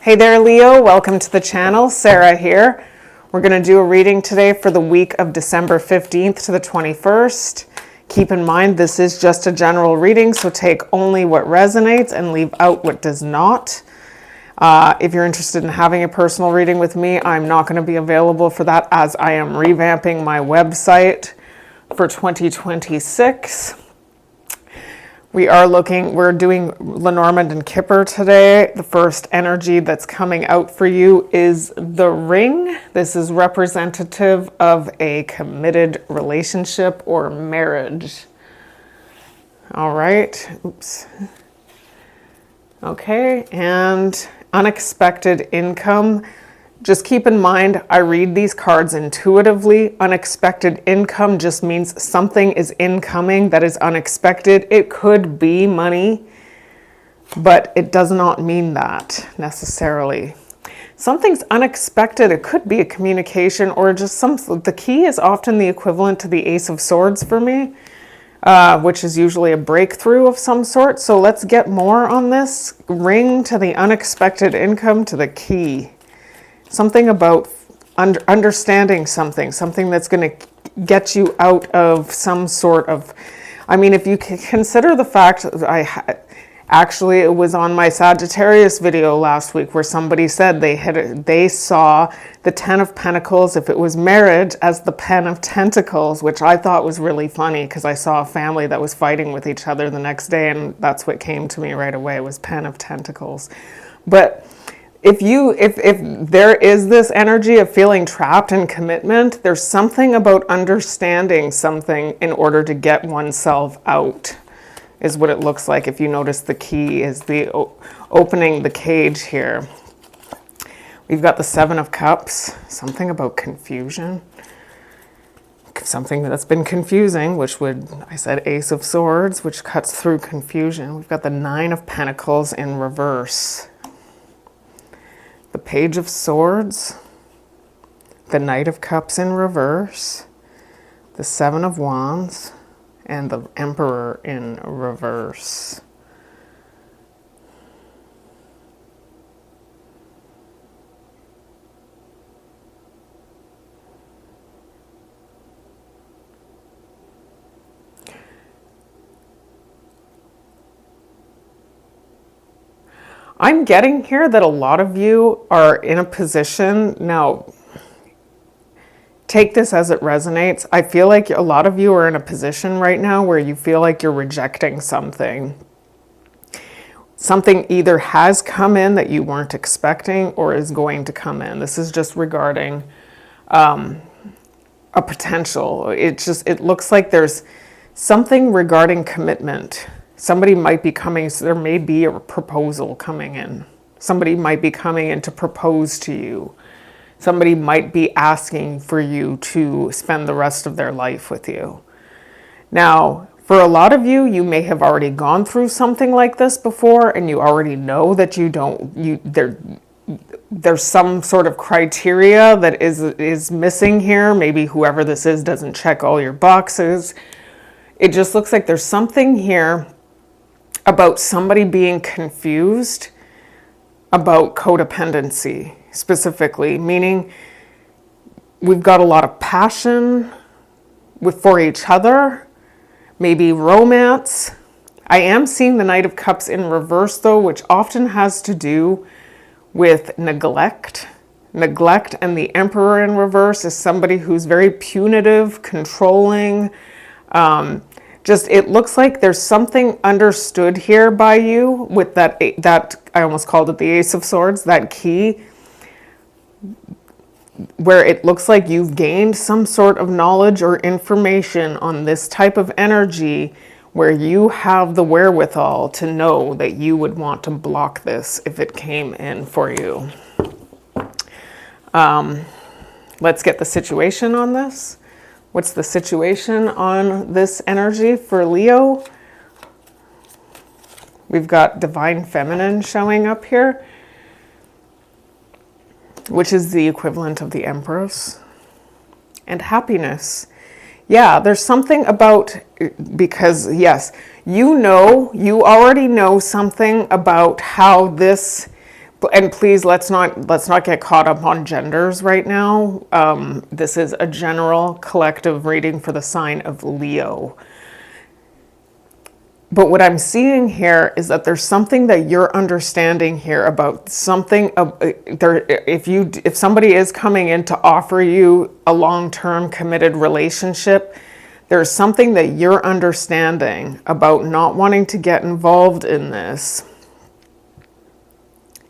Hey there, Leo. Welcome to the channel. Sarah here. We're going to do a reading today for the week of December 15th to the 21st. Keep in mind, this is just a general reading, so take only what resonates and leave out what does not. If you're interested in having a personal reading with me, I'm not going to be available for that as I am revamping my website for 2026. We're doing Lenormand and Kipper today. The first energy that's coming out for you is the ring. This is representative of a committed relationship or marriage. All right. Oops. Okay. And unexpected income. Just keep in mind, I read these cards intuitively. Unexpected income just means something is incoming that is unexpected. It could be money, but it does not mean that necessarily. Something's unexpected. It could be a communication or just the key is often the equivalent to the Ace of Swords for me, which is usually a breakthrough of some sort. So let's get more on this. Ring to the unexpected income to the key. Something about understanding something that's going to get you out of some sort of, if you consider the fact that actually it was on my Sagittarius video last week where somebody said they saw the Ten of Pentacles, if it was marriage, as the Pen of Tentacles, which I thought was really funny because I saw a family that was fighting with each other the next day, and that's what came to me right away was Pen of Tentacles. But if there is this energy of feeling trapped in commitment, there's something about understanding something in order to get oneself out, is what it looks like. If you notice, the key is the opening the cage here. We've got the Seven of Cups, something about confusion, something that's been confusing, I said Ace of Swords, which cuts through confusion. We've got the Nine of Pentacles in reverse. The Page of Swords, the Knight of Cups in reverse, the Seven of Wands, and the Emperor in reverse. I'm getting here that a lot of you are in a position, now take this as it resonates. I feel like a lot of you are in a position right now where you feel like you're rejecting something. Something either has come in that you weren't expecting or is going to come in. This is just regarding a potential. It looks like there's something regarding commitment. Somebody might be coming, so there may be a proposal coming in. Somebody might be coming in to propose to you. Somebody might be asking for you to spend the rest of their life with you. Now, for a lot of you, you may have already gone through something like this before, and you already know that there's some sort of criteria that is missing here. Maybe whoever this is doesn't check all your boxes. It just looks like there's something here about somebody being confused about codependency specifically, meaning we've got a lot of passion for each other, maybe romance. I am seeing the Knight of Cups in reverse though, which often has to do with neglect. Neglect, and the Emperor in reverse is somebody who's very punitive, controlling, it looks like there's something understood here by you with that I almost called it the Ace of Swords, that key, where it looks like you've gained some sort of knowledge or information on this type of energy where you have the wherewithal to know that you would want to block this if it came in for you. Let's get the situation on this. What's the situation on this energy for Leo? We've got Divine Feminine showing up here, which is the equivalent of the Empress. And happiness. Yeah, there's something about, because yes, you already know something about how this And please, let's not get caught up on genders right now. This is a general collective reading for the sign of Leo. But what I'm seeing here is that there's something that you're understanding here about something. If somebody is coming in to offer you a long-term committed relationship, there's something that you're understanding about not wanting to get involved in this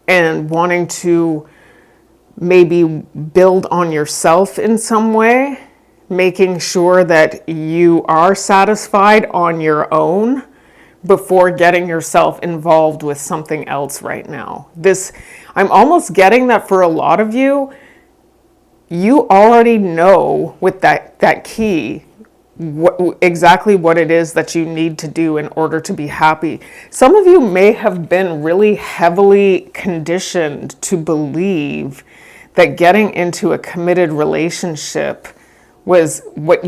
and wanting to maybe build on yourself in some way, making sure that you are satisfied on your own before getting yourself involved with something else right now. I'm almost getting that for a lot of you, you already know with that key exactly what it is that you need to do in order to be happy. Some of you may have been really heavily conditioned to believe that getting into a committed relationship was what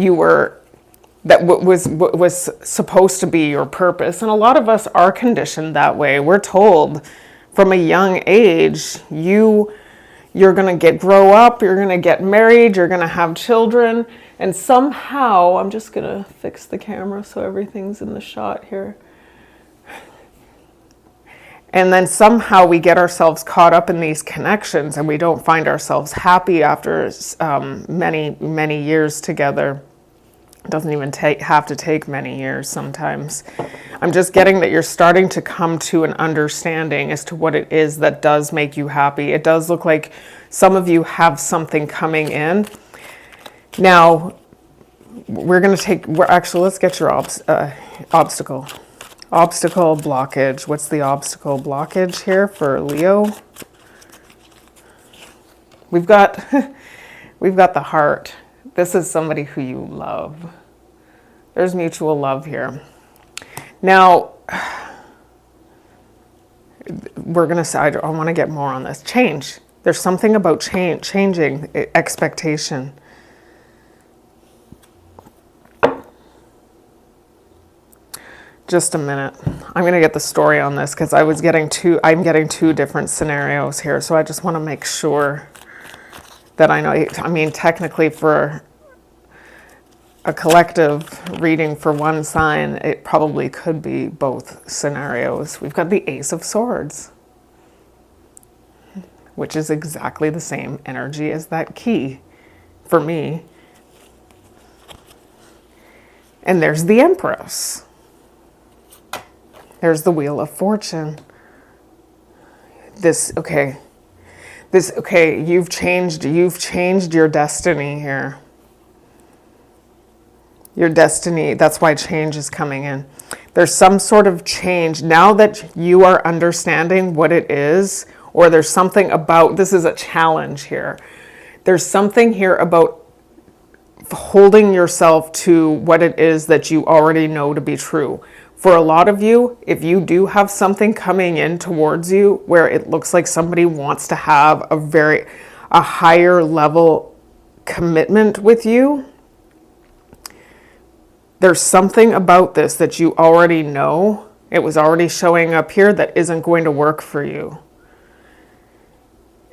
was supposed to be your purpose. And a lot of us are conditioned that way. We're told from a young age, you're going to grow up, you're going to get married, you're going to have children, and somehow, I'm just going to fix the camera so everything's in the shot here. And then somehow we get ourselves caught up in these connections and we don't find ourselves happy after many, many years together. It doesn't even have to take many years sometimes. I'm just getting that you're starting to come to an understanding as to what it is that does make you happy. It does look like some of you have something coming in. Now, let's get your obstacle. Obstacle blockage. What's the obstacle blockage here for Leo? We've got the heart. This is somebody who you love. There's mutual love here. Now, we're going to say, I want to get more on this. Change. There's something about changing expectation. Just a minute. I'm going to get the story on this because I'm getting two different scenarios here. So I just want to make sure that I know. I mean, technically for a collective reading for one sign, it probably could be both scenarios. We've got the Ace of Swords, which is exactly the same energy as that key for me. And there's the Empress. There's the Wheel of Fortune. You've changed your destiny here. Your destiny, that's why change is coming in. There's some sort of change. Now that you are understanding what it is, or there's something about, this is a challenge here. There's something here about holding yourself to what it is that you already know to be true. For a lot of you, if you do have something coming in towards you where it looks like somebody wants to have a higher level commitment with you, there's something about this that you already know, it was already showing up here, that isn't going to work for you.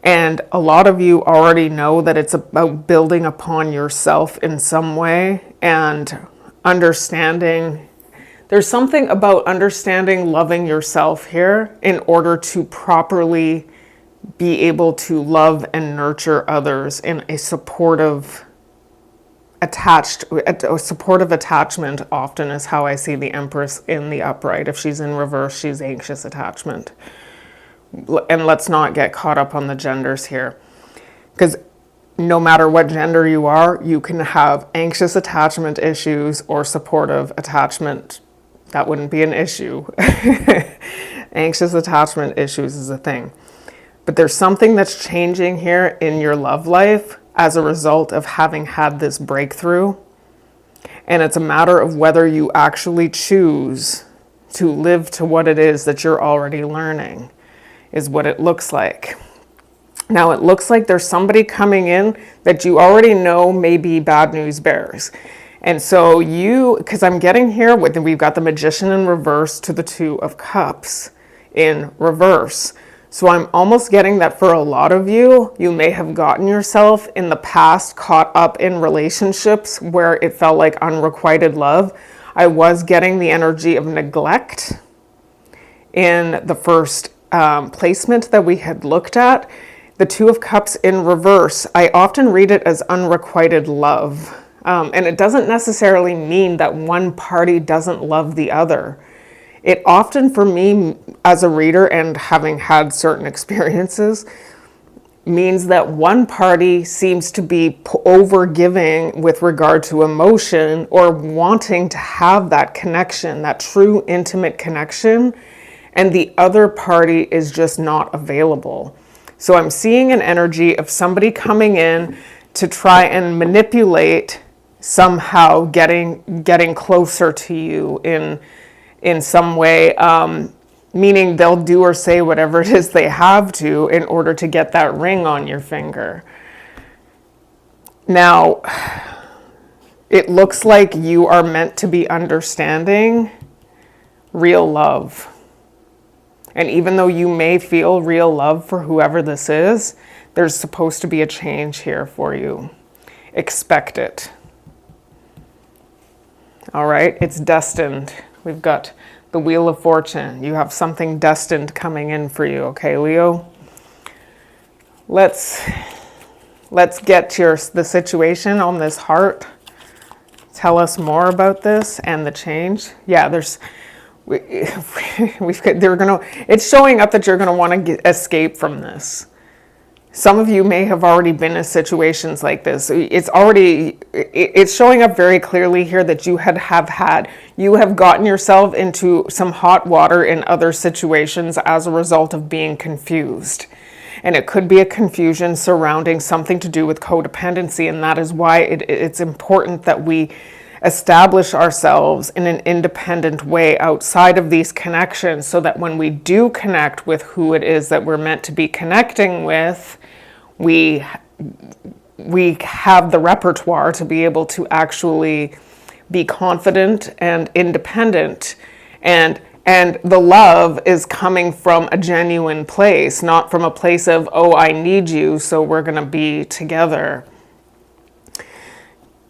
And a lot of you already know that it's about building upon yourself in some way and understanding. There's something about understanding, loving yourself here in order to properly be able to love and nurture others in a supportive attachment often is how I see the Empress in the upright. If she's in reverse, she's anxious attachment. And let's not get caught up on the genders here, because no matter what gender you are, you can have anxious attachment issues or supportive attachment. That wouldn't be an issue. Anxious attachment issues is a thing. But there's something that's changing here in your love life as a result of having had this breakthrough. And it's a matter of whether you actually choose to live to what it is that you're already learning, is what it looks like. Now, it looks like there's somebody coming in that you already know may be bad news bears. And so because I'm getting here, we've got the Magician in reverse to the Two of Cups in reverse. So I'm almost getting that for a lot of you, you may have gotten yourself in the past caught up in relationships where it felt like unrequited love. I was getting the energy of neglect in the first placement that we had looked at. The Two of Cups in reverse, I often read it as unrequited love. And it doesn't necessarily mean that one party doesn't love the other. It often, for me as a reader and having had certain experiences, means that one party seems to be over-giving with regard to emotion or wanting to have that connection, that true intimate connection, and the other party is just not available. So I'm seeing an energy of somebody coming in to try and manipulate, somehow getting closer to you in some way, meaning they'll do or say whatever it is they have to in order to get that ring on your finger. Now, it looks like you are meant to be understanding real love. And even though you may feel real love for whoever this is, there's supposed to be a change here for you. Expect it. All right, it's destined. We've got the Wheel of Fortune. You have something destined coming in for you, okay, Leo? Let's get to the situation on this heart. Tell us more about this and the change. Yeah, it's showing up that you're gonna want to escape from this. Some of you may have already been in situations like this. It's showing up very clearly here that you have gotten yourself into some hot water in other situations as a result of being confused. And it could be a confusion surrounding something to do with codependency, and that is why it's important that we establish ourselves in an independent way outside of these connections, so that when we do connect with who it is that we're meant to be connecting with, we have the repertoire to be able to actually be confident and independent, and the love is coming from a genuine place, not from a place of, oh, I need you, so we're going to be together.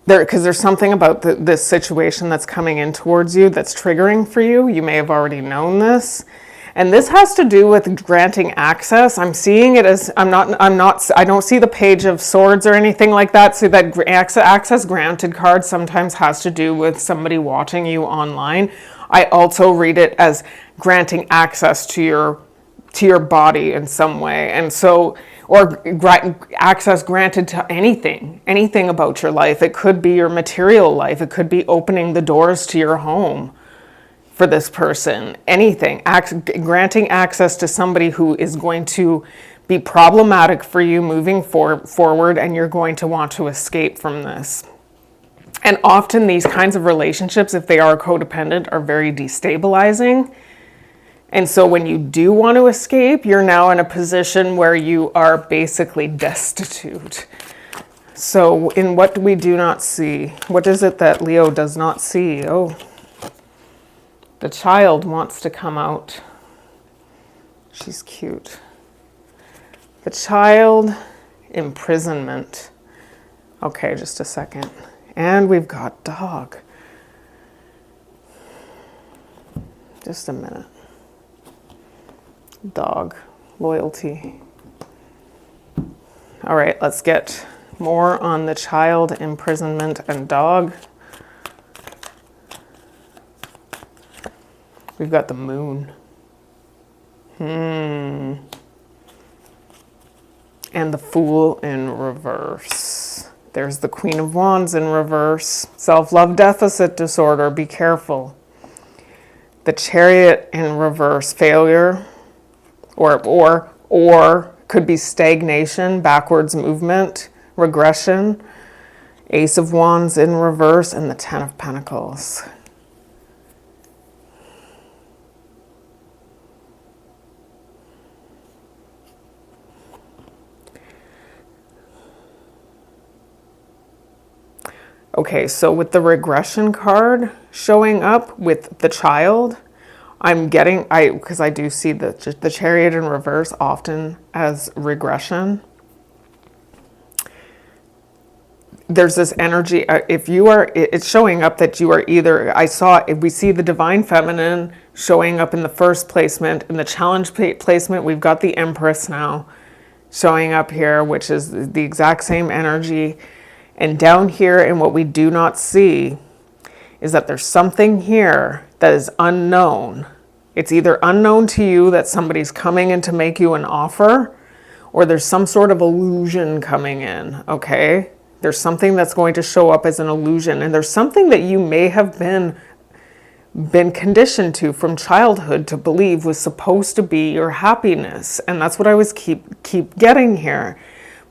Because there's something about this situation that's coming in towards you that's triggering for you. You may have already known this. And this has to do with granting access. I'm seeing it as, I don't see the Page of Swords or anything like that. So that access granted card sometimes has to do with somebody watching you online. I also read it as granting access to your body in some way. And so, or access granted to anything about your life. It could be your material life. It could be opening the doors to your home for this person. Anything. Granting access to somebody who is going to be problematic for you moving forward, and you're going to want to escape from this. And often these kinds of relationships, if they are codependent, are very destabilizing. And so when you do want to escape, you're now in a position where you are basically destitute. So in what we do not see, what is it that Leo does not see? Oh, the child wants to come out. She's cute. The child, imprisonment. Okay, just a second. And we've got dog. Just a minute. Dog, loyalty. All right, let's get more on the child, imprisonment, and dog. We've got the moon. And the Fool in reverse. There's the Queen of Wands in reverse. Self-love deficit disorder, be careful. The Chariot in reverse, failure. Or could be stagnation, backwards movement, regression. Ace of Wands in reverse, and the Ten of Pentacles. Okay, so with the regression card showing up with the child, I'm getting, because I do see the Chariot in reverse often as regression. There's this energy, if you are, it's showing up that you are either, we see the Divine Feminine showing up in the first placement. In the challenge placement, we've got the Empress now showing up here, which is the exact same energy. And down here, and what we do not see is that there's something here that is unknown. It's either unknown to you that somebody's coming in to make you an offer, or there's some sort of illusion coming in, okay? There's something that's going to show up as an illusion, and there's something that you may have been conditioned to from childhood to believe was supposed to be your happiness, and that's what I was keep getting here.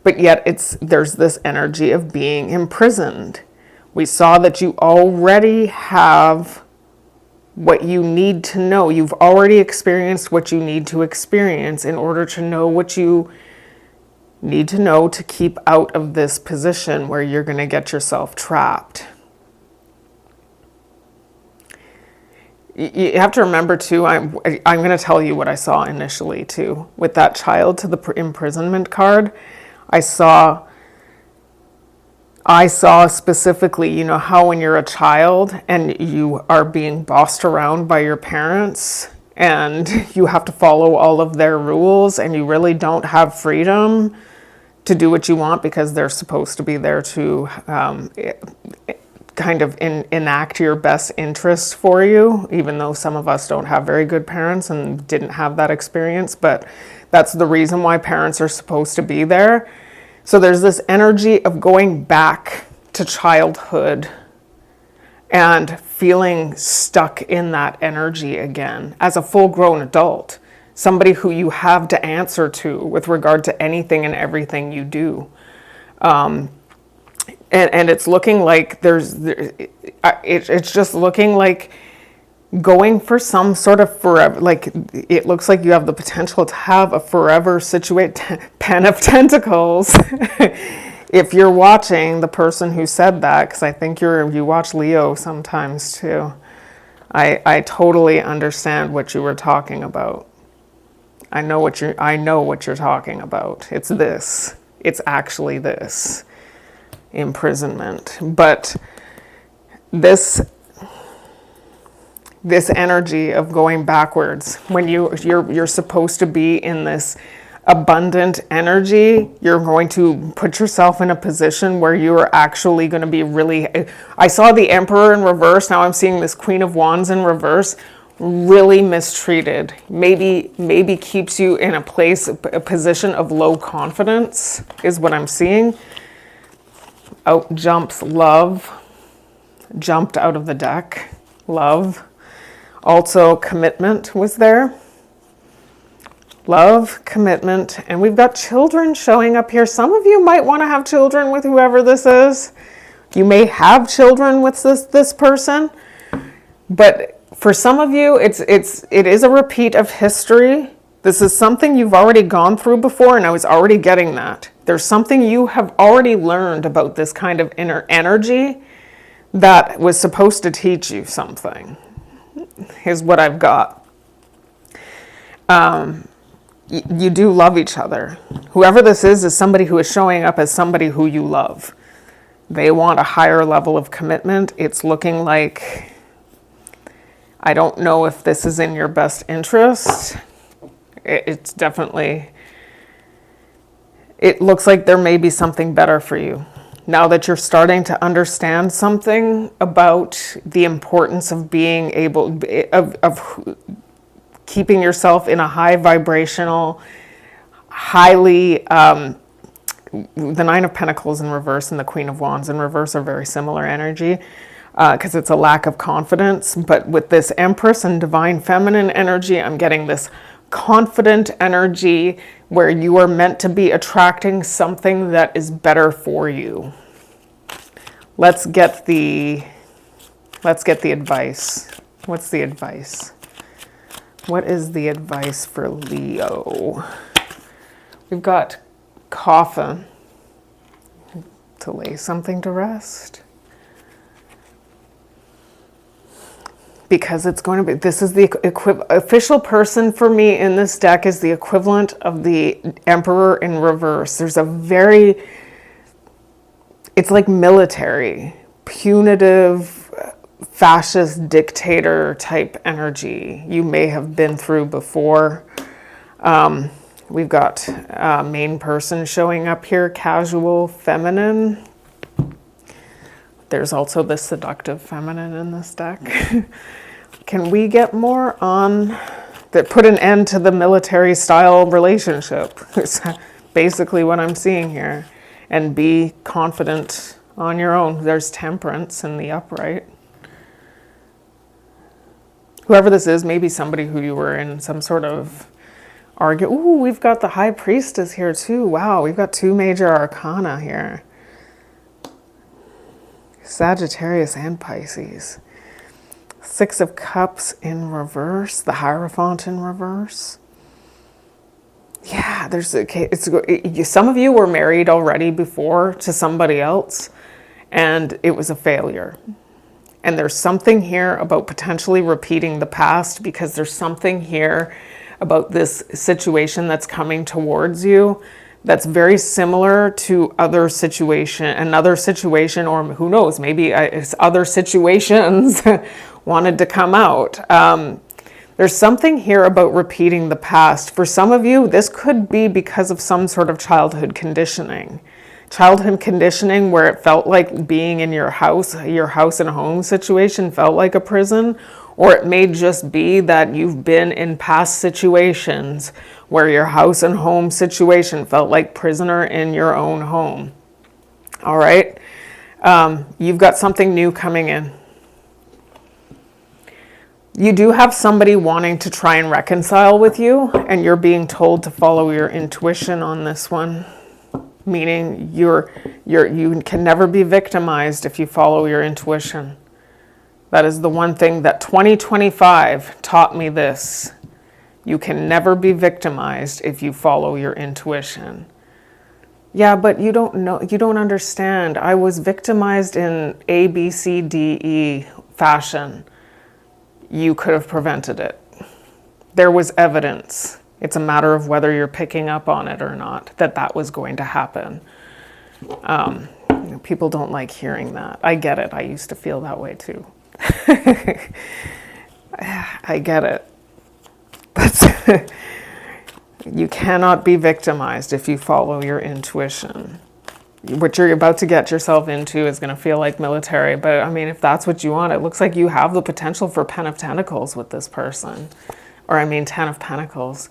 But yet there's this energy of being imprisoned. We saw that you already have what you need to know. You've already experienced what you need to experience in order to know what you need to know to keep out of this position where you're going to get yourself trapped. You have to remember too, I'm going to tell you what I saw initially too. With that child to the imprisonment card, I saw specifically, you know how when you're a child and you are being bossed around by your parents and you have to follow all of their rules and you really don't have freedom to do what you want because they're supposed to be there to kind of enact your best interests for you, even though some of us don't have very good parents and didn't have that experience, but that's the reason why parents are supposed to be there. So there's this energy of going back to childhood and feeling stuck in that energy again as a full-grown adult, somebody who you have to answer to with regard to anything and everything you do. And it's looking like it's just looking like going for some sort of forever, like it looks like you have the potential to have a forever pen of tentacles. If you're watching the person who said that, because I think you watch Leo sometimes too. I totally understand what you were talking about. I know what you're talking about. It's this. It's actually this. Imprisonment. But this energy of going backwards, when you're supposed to be in this abundant energy, you're going to put yourself in a position where you are actually going to be really, I saw the Emperor in reverse, now I'm seeing this Queen of Wands in reverse, really mistreated. Maybe keeps you in a position of low confidence is what I'm seeing. Out jumps love, jumped out of the deck, love. Also commitment was there. Love, commitment, and we've got children showing up here. Some of you might want to have children with whoever this is. You may have children with this person, but for some of you, it is a repeat of history. This is something you've already gone through before, and I was already getting that. There's something you have already learned about this kind of inner energy that was supposed to teach you something, is what I've got. You do love each other. Whoever this is somebody who is showing up as somebody who you love. They want a higher level of commitment. It's looking like, I don't know if this is in your best interest. It's definitely, it looks like there may be something better for you. Now that you're starting to understand something about the importance of being able, of keeping yourself in a high vibrational, highly, the Nine of Pentacles in reverse and the Queen of Wands in reverse are very similar energy because it's a lack of confidence. But with this Empress and Divine Feminine energy, I'm getting this confident energy where you are meant to be attracting something that is better for you. Let's get the advice. What's the advice? What is the advice for Leo? We've got coffin, to lay something to rest. because it's going to be, this is the official person for me in this deck is the equivalent of the Emperor in reverse. There's a very, it's like military, punitive, fascist dictator type energy you may have been through before. We've got main person showing up here, casual, feminine. There's also the seductive feminine in this deck. Can we get more on that? Put an end to the military style relationship. It's basically what I'm seeing here. And be confident on your own. There's temperance in the upright. Whoever this is, maybe somebody who you were in some sort of argument. Ooh, we've got the high priestess here too. Wow, we've got 2 major arcana here. Sagittarius and Pisces. 6 of Cups in reverse, the Hierophant in reverse. Yeah, some of you were married already before to somebody else, and it was a failure. And there's something here about potentially repeating the past, because there's something here about this situation that's coming towards you that's very similar to another situation, or who knows, maybe it's other situations wanted to come out. There's something here about repeating the past. For some of you, this could be because of some sort of childhood conditioning. Childhood conditioning where it felt like being in your house and home situation felt like a prison, or it may just be that you've been in past situations where your house and home situation felt like prisoner in your own home. All right? You've got something new coming in. You do have somebody wanting to try and reconcile with you, and you're being told to follow your intuition on this one. Meaning you can never be victimized if you follow your intuition. That is the one thing that 2025 taught me this. You can never be victimized if you follow your intuition. Yeah, but you don't know, you don't understand. I was victimized in A, B, C, D, E fashion. You could have prevented it. There was evidence. It's a matter of whether you're picking up on it or not, that was going to happen. People don't like hearing that. I get it. I used to feel that way too. I get it. You cannot be victimized if you follow your intuition. What you're about to get yourself into is going to feel like military, but I mean, if that's what you want, it looks like you have the potential for 10 of Pentacles with this person. Or 10 of Pentacles.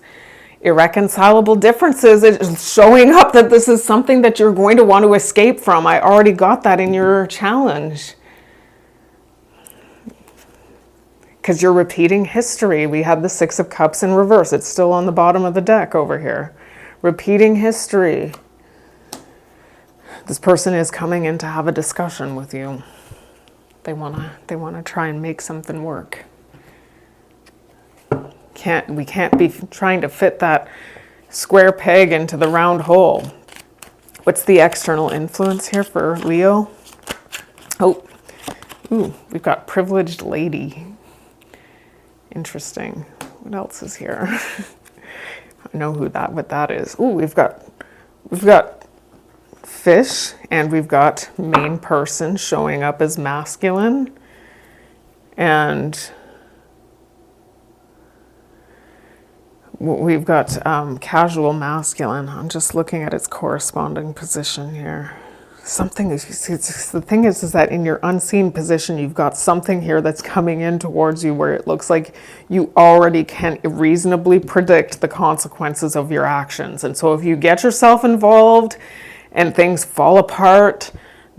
Irreconcilable differences. It's showing up that this is something that you're going to want to escape from. I already got that in your challenge. Because you're repeating history. We had the 6 of Cups in reverse. It's still on the bottom of the deck over here. Repeating history. This person is coming in to have a discussion with you. They wanna try and make something work. We can't be trying to fit that square peg into the round hole. What's the external influence here for Leo? Oh, ooh, we've got privileged lady. Interesting. What else is here? I know what that is. Ooh, we've got fish, and we've got main person showing up as masculine, and we've got casual masculine. I'm just looking at its corresponding position here. The thing is that in your unseen position, you've got something here that's coming in towards you where it looks like you already can reasonably predict the consequences of your actions. And so if you get yourself involved and things fall apart,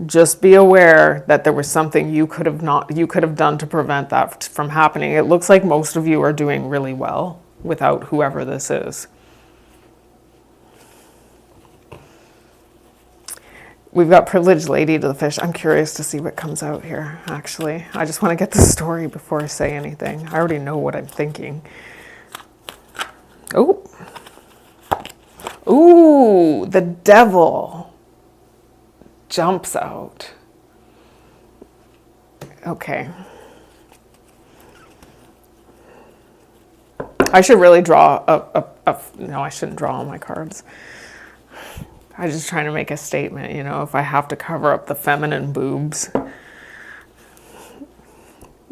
just be aware that there was something you could have done to prevent that from happening. It looks like most of you are doing really well without whoever this is. We've got privileged lady to the fish. I'm curious to see what comes out here, actually. I just want to get the story before I say anything. I already know what I'm thinking. Oh. Ooh, the devil jumps out. Okay. I should really draw no, I shouldn't draw all my cards. I was just trying to make a statement, you know, if I have to cover up the feminine boobs.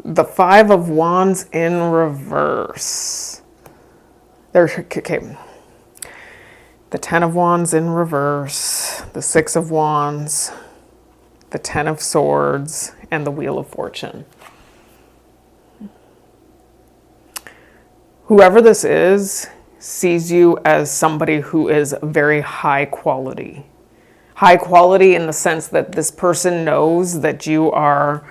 The Five of Wands in reverse. Okay. The Ten of Wands in reverse, the Six of Wands, the Ten of Swords, and the Wheel of Fortune. Whoever this is sees you as somebody who is very high quality. High quality in the sense that this person knows that you are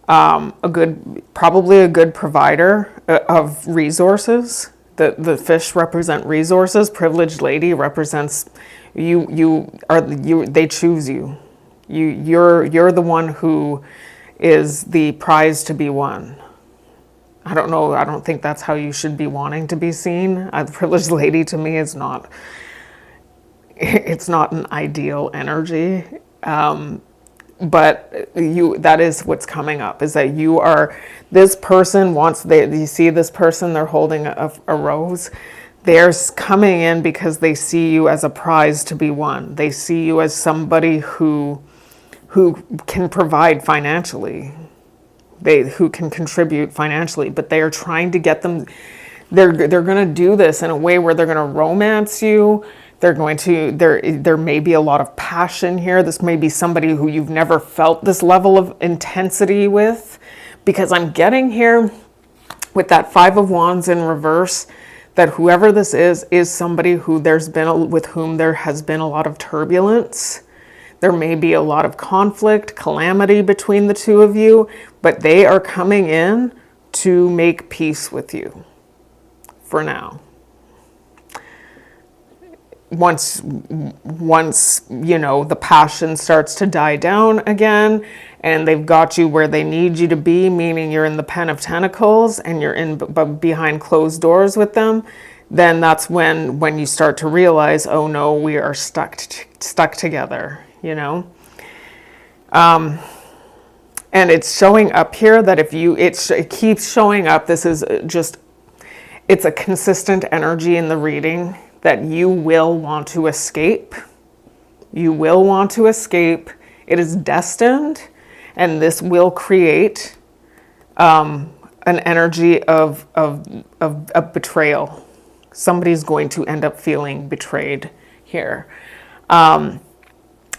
probably a good provider of resources. The fish represent resources. Privileged lady represents they choose you. You're the one who is the prize to be won. I don't know. I don't think that's how you should be wanting to be seen. The privileged lady to me is not. It's not an ideal energy. But that is what's coming up, is that you are, this person wants, you see this person, they're holding a rose. They're coming in because they see you as a prize to be won. They see you as somebody who can provide financially, who can contribute financially, but they are trying to get them, they're going to do this in a way where they're going to romance you. There may be a lot of passion here. This may be somebody who you've never felt this level of intensity with, because I'm getting here with that Five of Wands in reverse, that whoever this is somebody who with whom there has been a lot of turbulence. There may be a lot of conflict, calamity between the two of you, but they are coming in to make peace with you for now. Once you know, the passion starts to die down again and they've got you where they need you to be, meaning you're in the Pen of Pentacles and you're in behind closed doors with them, then that's when you start to realize, oh no, we are stuck together, you know. And it's showing up here that it keeps showing up. This is it's a consistent energy in the reading, that you will want to escape. You will want to escape. It is destined, and this will create an energy of betrayal. Somebody's going to end up feeling betrayed here,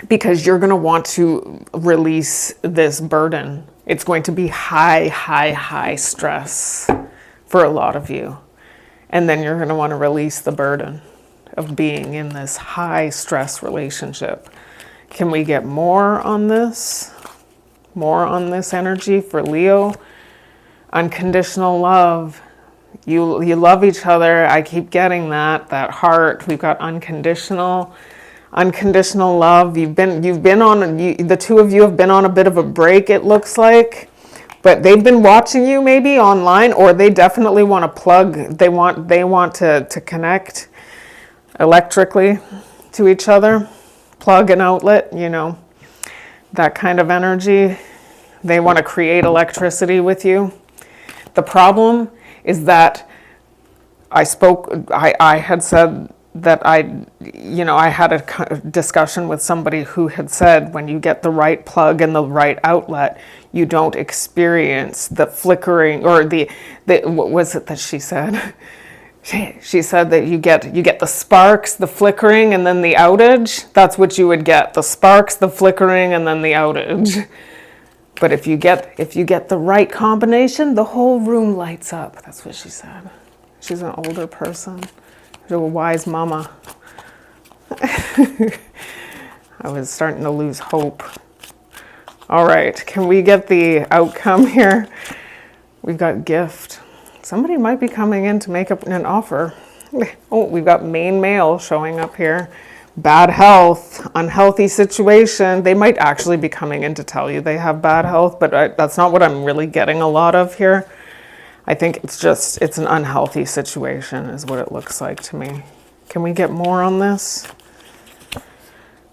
because you're going to want to release this burden. It's going to be high stress for a lot of you. And then you're going to want to release the burden of being in this high stress relationship. Can we get more on this? More on this energy for Leo? Unconditional love. You love each other. I keep getting that heart. We've got unconditional love. The two of you have been on a bit of a break, it looks like. But they've been watching you maybe online, or they definitely want to plug. They want to connect electrically to each other, plug an outlet, you know, that kind of energy. They want to create electricity with you. The problem is that I had said that I had a discussion with somebody who had said, when you get the right plug and the right outlet, you don't experience the flickering, or what was it that she said? She said that you get the sparks, the flickering, and then the outage. That's what you would get: the sparks, the flickering, and then the outage. But if you get the right combination, the whole room lights up. That's what she said. She's an older person. She's a wise mama. I was starting to lose hope. All right, can we get the outcome here? We've got gift. Somebody might be coming in to make up an offer. Oh, we've got main male showing up here. Bad health, unhealthy situation. They might actually be coming in to tell you they have bad health, but that's not what I'm really getting a lot of here. I think it's an unhealthy situation is what it looks like to me. Can we get more on this?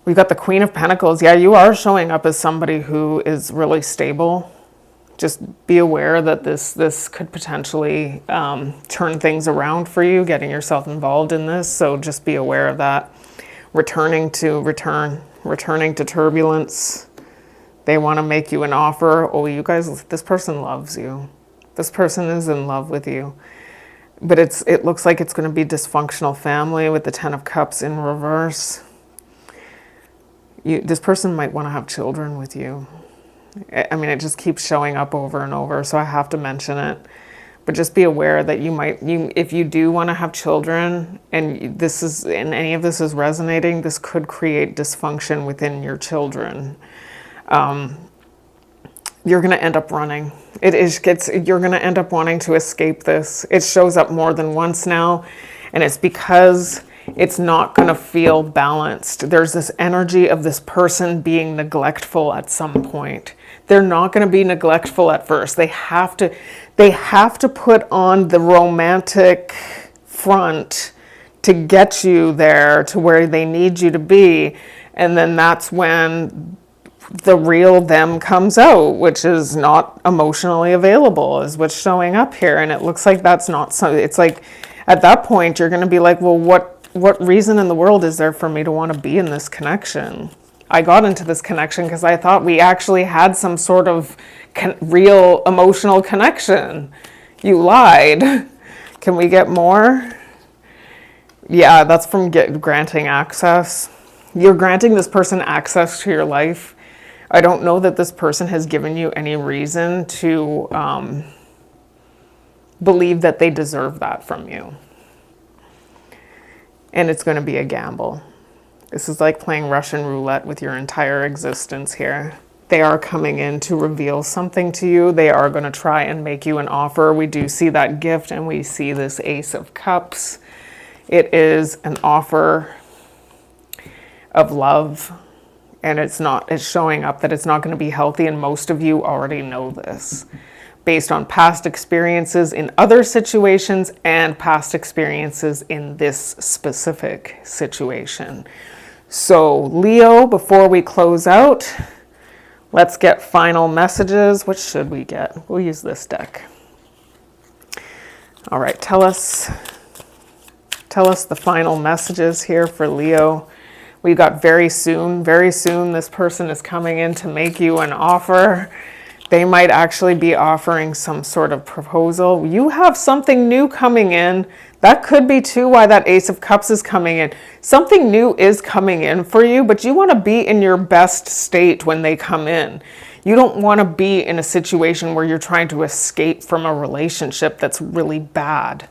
We've got the Queen of Pentacles. Yeah, you are showing up as somebody who is really stable just be aware that this could potentially turn things around for you, getting yourself involved in this. So just be aware of that. Returning to turbulence. They want to make you an offer. Oh, you guys, this person loves you. This person is in love with you. But it looks like it's going to be dysfunctional family with the Ten of Cups in reverse. This person might want to have children with you. I mean, it just keeps showing up over and over, so I have to mention it. But just be aware that if you do want to have children, and any of this is resonating, this could create dysfunction within your children. You're going to end up running. You're going to end up wanting to escape this. It shows up more than once now, and it's because it's not going to feel balanced. There's this energy of this person being neglectful at some point. They're not going to be neglectful at first. They have to put on the romantic front to get you there to where they need you to be. And then that's when the real them comes out, which is not emotionally available, is what's showing up here. And it looks like that's not so. It's like at that point, you're going to be like, well, what reason in the world is there for me to want to be in this connection? I got into this connection because I thought we actually had some sort of real emotional connection. You lied. Can we get more? Yeah, that's from granting access. You're granting this person access to your life. I don't know that this person has given you any reason to believe that they deserve that from you. And it's going to be a gamble. This is like playing Russian roulette with your entire existence here. They are coming in to reveal something to you. They are going to try and make you an offer. We do see that gift, and we see this Ace of Cups. It is an offer of love, and it's showing up that it's not going to be healthy, and most of you already know this based on past experiences in other situations and past experiences in this specific situation. So Leo, before we close out, let's get final messages. What should we get? We'll use this deck. All right, tell us the final messages here for Leo. We got very soon this person is coming in to make you an offer. They might actually be offering some sort of proposal. You have something new coming in. That could be too why that Ace of Cups is coming in. Something new is coming in for you, but you want to be in your best state when they come in. You don't want to be in a situation where you're trying to escape from a relationship that's really bad.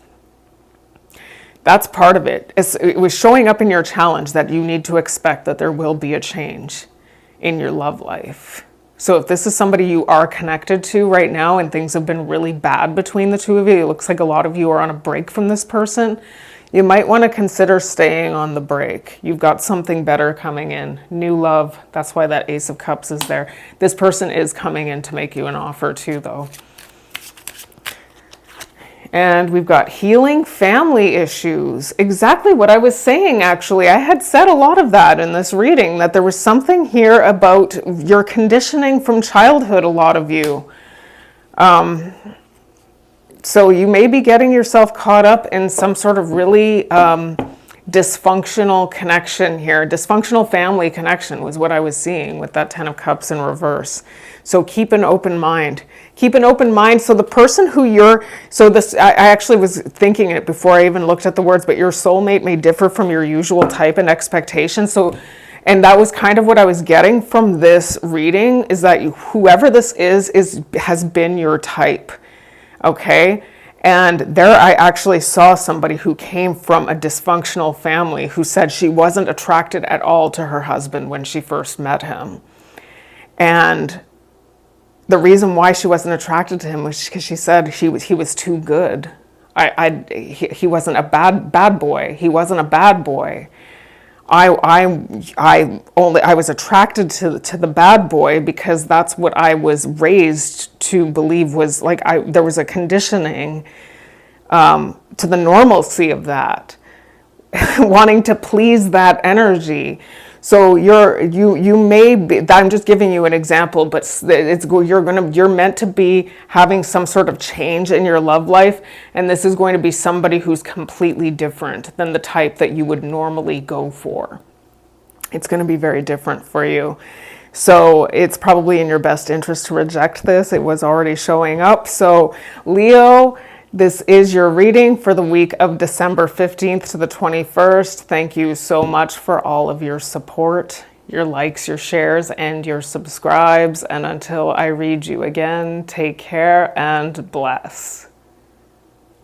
That's part of it. It was showing up in your challenge that you need to expect that there will be a change in your love life. So if this is somebody you are connected to right now and things have been really bad between the two of you, it looks like a lot of you are on a break from this person, you might want to consider staying on the break. You've got something better coming in. New love. That's why that Ace of Cups is there. This person is coming in to make you an offer too, though. And we've got healing family issues. Exactly what I was saying, actually. I had said a lot of that in this reading, that there was something here about your conditioning from childhood, a lot of you. So you may be getting yourself caught up in some sort of really dysfunctional connection here. Dysfunctional family connection was what I was seeing with that Ten of Cups in reverse. So keep an open mind. Keep an open mind. So the person who I actually was thinking it before I even looked at the words, but your soulmate may differ from your usual type and expectation. And that was kind of what I was getting from this reading, is that whoever this has been your type. Okay? And there I actually saw somebody who came from a dysfunctional family who said she wasn't attracted at all to her husband when she first met him. And the reason why she wasn't attracted to him was because she said he was too good. He wasn't a bad boy. He wasn't a bad boy. I was attracted to the bad boy because that's what I was raised to believe was like, there was a conditioning to the normalcy of that. wanting to please that energy. So you may be, I'm just giving you an example, but you're meant to be having some sort of change in your love life, and this is going to be somebody who's completely different than the type that you would normally go for. It's going to be very different for you. So it's probably in your best interest to reject this. It was already showing up. So Leo, this is your reading for the week of December 15th to the 21st. Thank you so much for all of your support, your likes, your shares, and your subscribes. And until I read you again, take care and bless.